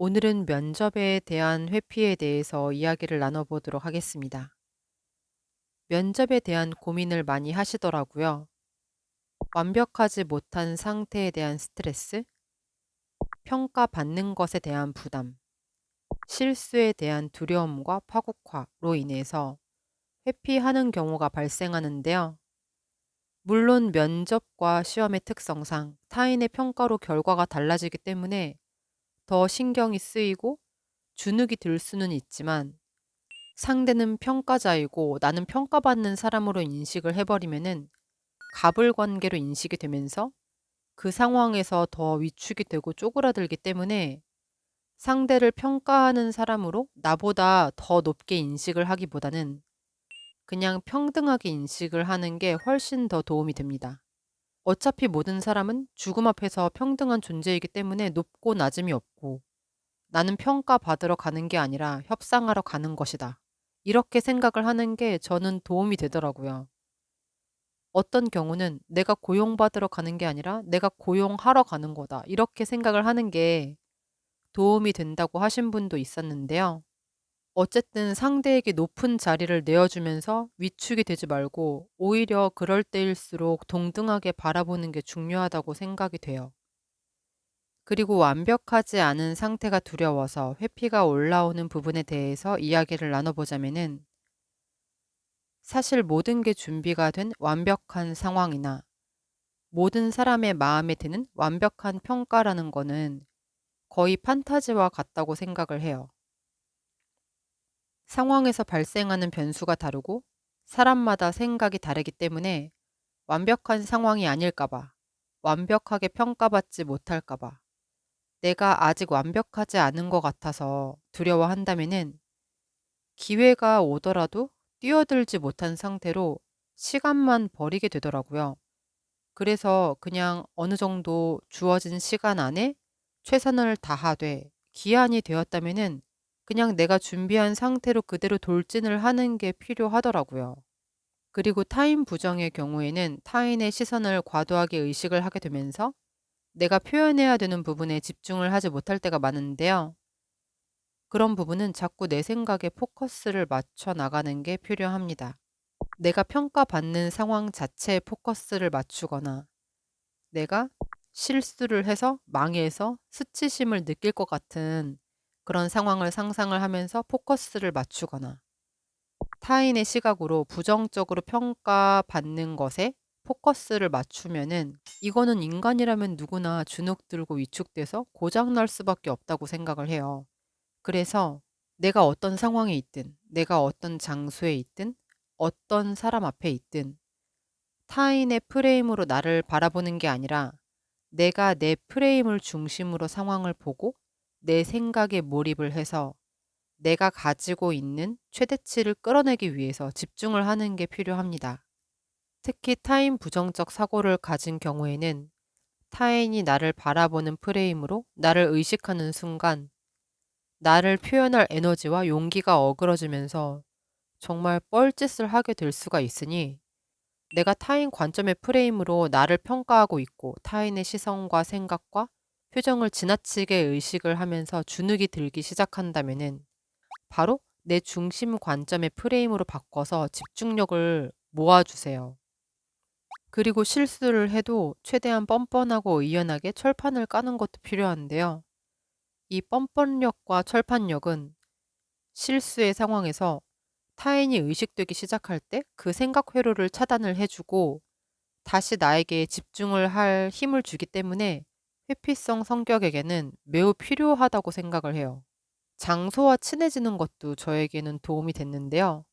오늘은 면접에 대한 회피에 대해서 이야기를 나눠보도록 하겠습니다. 면접에 대한 고민을 많이 하시더라고요. 완벽하지 못한 상태에 대한 스트레스, 평가받는 것에 대한 부담, 실수에 대한 두려움과 파국화로 인해서 회피하는 경우가 발생하는데요. 물론 면접과 시험의 특성상 타인의 평가로 결과가 달라지기 때문에 더 신경이 쓰이고 주눅이 들 수는 있지만 상대는 평가자이고 나는 평가받는 사람으로 인식을 해버리면은 갑을 관계로 인식이 되면서 그 상황에서 더 위축이 되고 쪼그라들기 때문에 상대를 평가하는 사람으로 나보다 더 높게 인식을 하기보다는 그냥 평등하게 인식을 하는 게 훨씬 더 도움이 됩니다. 어차피 모든 사람은 죽음 앞에서 평등한 존재이기 때문에 높고 낮음이 없고 나는 평가받으러 가는 게 아니라 협상하러 가는 것이다. 이렇게 생각을 하는 게 저는 도움이 되더라고요. 어떤 경우는 내가 고용받으러 가는 게 아니라 내가 고용하러 가는 거다. 이렇게 생각을 하는 게 도움이 된다고 하신 분도 있었는데요. 어쨌든 상대에게 높은 자리를 내어주면서 위축이 되지 말고 오히려 그럴 때일수록 동등하게 바라보는 게 중요하다고 생각이 돼요. 그리고 완벽하지 않은 상태가 두려워서 회피가 올라오는 부분에 대해서 이야기를 나눠보자면은 사실 모든 게 준비가 된 완벽한 상황이나 모든 사람의 마음에 드는 완벽한 평가라는 거는 거의 판타지와 같다고 생각을 해요. 상황에서 발생하는 변수가 다르고 사람마다 생각이 다르기 때문에 완벽한 상황이 아닐까봐, 완벽하게 평가받지 못할까봐, 내가 아직 완벽하지 않은 것 같아서 두려워한다면은 기회가 오더라도 뛰어들지 못한 상태로 시간만 버리게 되더라고요. 그래서 그냥 어느 정도 주어진 시간 안에 최선을 다하되 기한이 되었다면은 그냥 내가 준비한 상태로 그대로 돌진을 하는 게 필요하더라고요. 그리고 타인 부정의 경우에는 타인의 시선을 과도하게 의식을 하게 되면서 내가 표현해야 되는 부분에 집중을 하지 못할 때가 많은데요. 그런 부분은 자꾸 내 생각에 포커스를 맞춰 나가는 게 필요합니다. 내가 평가받는 상황 자체에 포커스를 맞추거나 내가 실수를 해서 망해서 수치심을 느낄 것 같은 그런 상황을 상상을 하면서 포커스를 맞추거나 타인의 시각으로 부정적으로 평가받는 것에 포커스를 맞추면은 이거는 인간이라면 누구나 주눅 들고 위축돼서 고장날 수밖에 없다고 생각을 해요. 그래서 내가 어떤 상황에 있든, 내가 어떤 장소에 있든, 어떤 사람 앞에 있든 타인의 프레임으로 나를 바라보는 게 아니라 내가 내 프레임을 중심으로 상황을 보고 내 생각에 몰입을 해서 내가 가지고 있는 최대치를 끌어내기 위해서 집중을 하는 게 필요합니다. 특히 타인 부정적 사고를 가진 경우에는 타인이 나를 바라보는 프레임으로 나를 의식하는 순간 나를 표현할 에너지와 용기가 어그러지면서 정말 뻘짓을 하게 될 수가 있으니 내가 타인 관점의 프레임으로 나를 평가하고 있고 타인의 시선과 생각과 표정을 지나치게 의식을 하면서 주눅이 들기 시작한다면은 바로 내 중심 관점의 프레임으로 바꿔서 집중력을 모아주세요. 그리고 실수를 해도 최대한 뻔뻔하고 의연하게 철판을 까는 것도 필요한데요. 이 뻔뻔력과 철판력은 실수의 상황에서 타인이 의식되기 시작할 때 그 생각 회로를 차단을 해주고 다시 나에게 집중을 할 힘을 주기 때문에 회피성 성격에게는 매우 필요하다고 생각을 해요. 장소와 친해지는 것도 저에게는 도움이 됐는데요.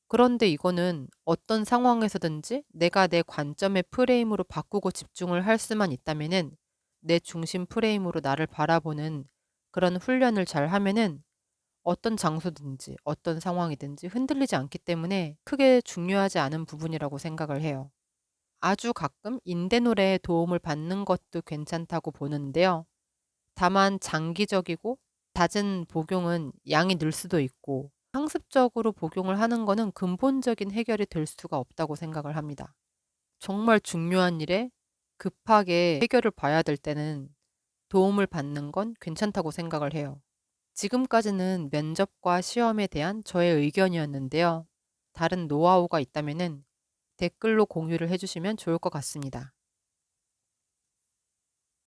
그런데 이거는 어떤 상황에서든지 내가 내 관점의 프레임으로 바꾸고 집중을 할 수만 있다면은 내 중심 프레임으로 나를 바라보는 그런 훈련을 잘 하면은 어떤 장소든지 어떤 상황이든지 흔들리지 않기 때문에 크게 중요하지 않은 부분이라고 생각을 해요. 아주 가끔 인대놀이에 도움을 받는 것도 괜찮다고 보는데요. 다만 장기적이고 잦은 복용은 양이 늘 수도 있고 상습적으로 복용을 하는 거는 근본적인 해결이 될 수가 없다고 생각을 합니다. 정말 중요한 일에 급하게 해결을 봐야 될 때는 도움을 받는 건 괜찮다고 생각을 해요. 지금까지는 면접과 시험에 대한 저의 의견이었는데요. 다른 노하우가 있다면은 댓글로 공유를 해주시면 좋을 것 같습니다.